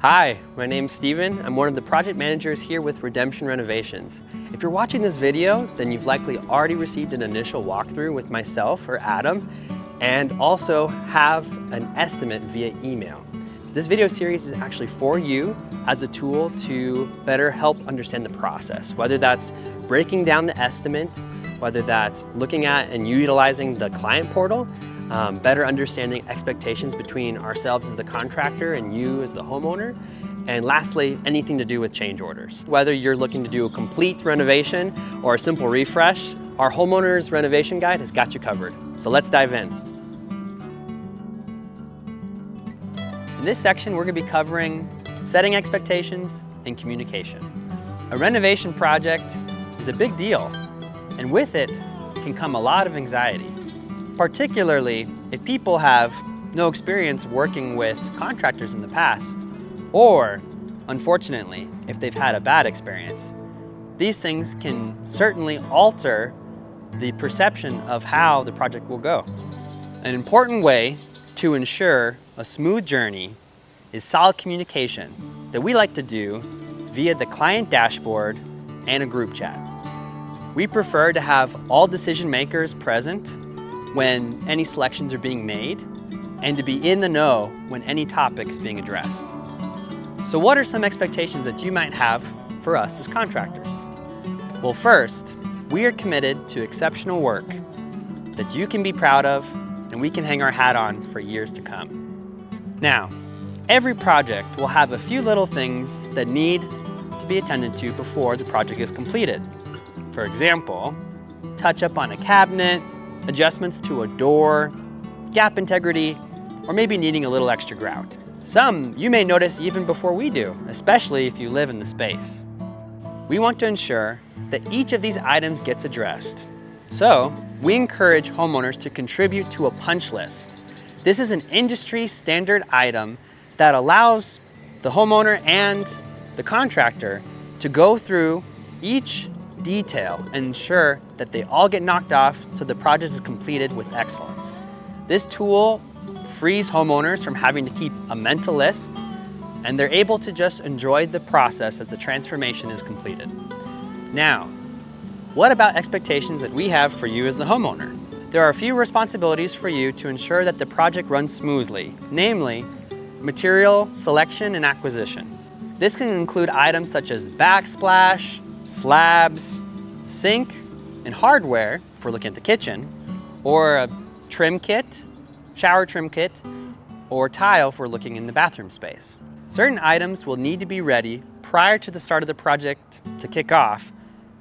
Hi, my name's Steven. I'm one of the project managers here with Redemption Renovations. If you're watching this video, then you've likely already received an initial walkthrough with myself or Adam, and also have an estimate via email. This video series is actually for you as a tool to better help understand the process, whether that's breaking down the estimate, whether that's looking at and utilizing the client portal, better understanding expectations between ourselves as the contractor and you as the homeowner, and lastly, anything to do with change orders. Whether you're looking to do a complete renovation or a simple refresh, our Homeowner's Renovation Guide has got you covered. So let's dive in. In this section, we're going to be covering setting expectations and communication. A renovation project is a big deal, and with it can come a lot of anxiety. Particularly if people have no experience working with contractors in the past, or unfortunately, if they've had a bad experience. These things can certainly alter the perception of how the project will go. An important way to ensure a smooth journey is solid communication that we like to do via the client dashboard and a group chat. We prefer to have all decision makers present when any selections are being made, and to be in the know when any topic is being addressed. So what are some expectations that you might have for us as contractors? Well, first, we are committed to exceptional work that you can be proud of and we can hang our hat on for years to come. Now, every project will have a few little things that need to be attended to before the project is completed. For example, touch up on a cabinet, adjustments to a door, gap integrity, or maybe needing a little extra grout. Some you may notice even before we do, especially if you live in the space. We want to ensure that each of these items gets addressed. So we encourage homeowners to contribute to a punch list. This is an industry standard item that allows the homeowner and the contractor to go through each detail and ensure that they all get knocked off so the project is completed with excellence. This tool frees homeowners from having to keep a mental list, and they're able to just enjoy the process as the transformation is completed. Now, what about expectations that we have for you as the homeowner? There are a few responsibilities for you to ensure that the project runs smoothly, namely material selection and acquisition. This can include items such as backsplash, slabs, sink, and hardware, if we're looking at the kitchen, or a trim kit, shower trim kit, or tile if we're looking in the bathroom space. Certain items will need to be ready prior to the start of the project to kick off,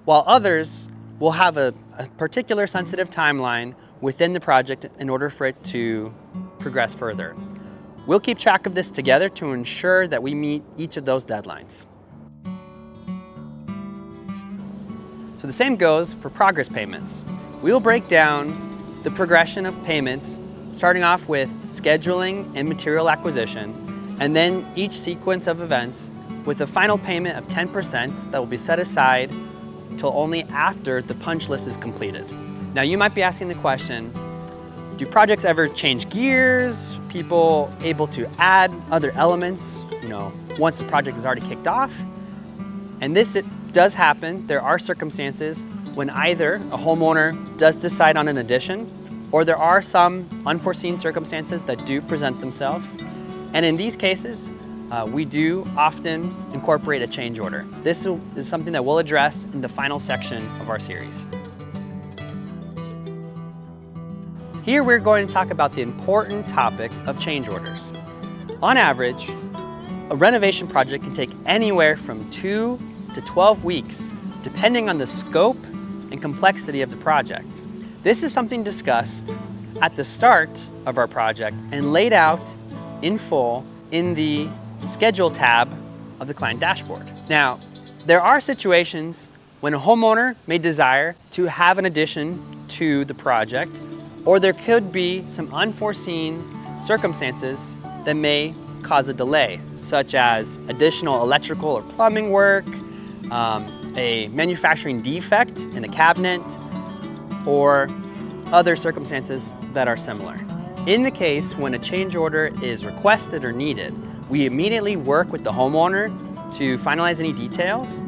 while others will have a particular sensitive timeline within the project in order for it to progress further. We'll keep track of this together to ensure that we meet each of those deadlines. So the same goes for progress payments. We'll break down the progression of payments, starting off with scheduling and material acquisition, and then each sequence of events with a final payment of 10% that will be set aside until only after the punch list is completed. Now you might be asking the question, do projects ever change gears? People able to add other elements, once the project is already kicked off? And this does happen. There are circumstances when either a homeowner does decide on an addition, or there are some unforeseen circumstances that do present themselves. And in these cases, we do often incorporate a change order. This is something that we'll address in the final section of our series. Here we're going to talk about the important topic of change orders. On average, a renovation project can take anywhere from 2 to 12 weeks, depending on the scope and complexity of the project. This is something discussed at the start of our project and laid out in full in the Schedule tab of the client dashboard. Now, there are situations when a homeowner may desire to have an addition to the project, or there could be some unforeseen circumstances that may cause a delay, such as additional electrical or plumbing work, a manufacturing defect in a cabinet, or other circumstances that are similar. In the case when a change order is requested or needed, We immediately work with the homeowner to finalize any details,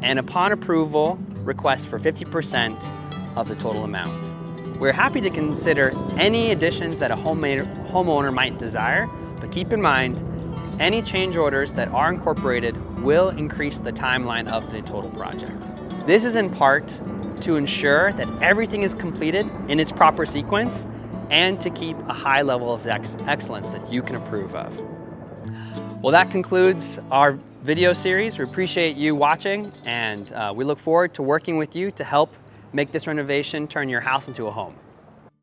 and upon approval, request for 50% of the total amount. We're happy to consider any additions that a homeowner might desire, but keep in mind, any change orders that are incorporated will increase the timeline of the total project. This is in part to ensure that everything is completed in its proper sequence and to keep a high level of excellence that you can approve of. Well, that concludes our video series. We appreciate you watching, and we look forward to working with you to help make this renovation turn your house into a home.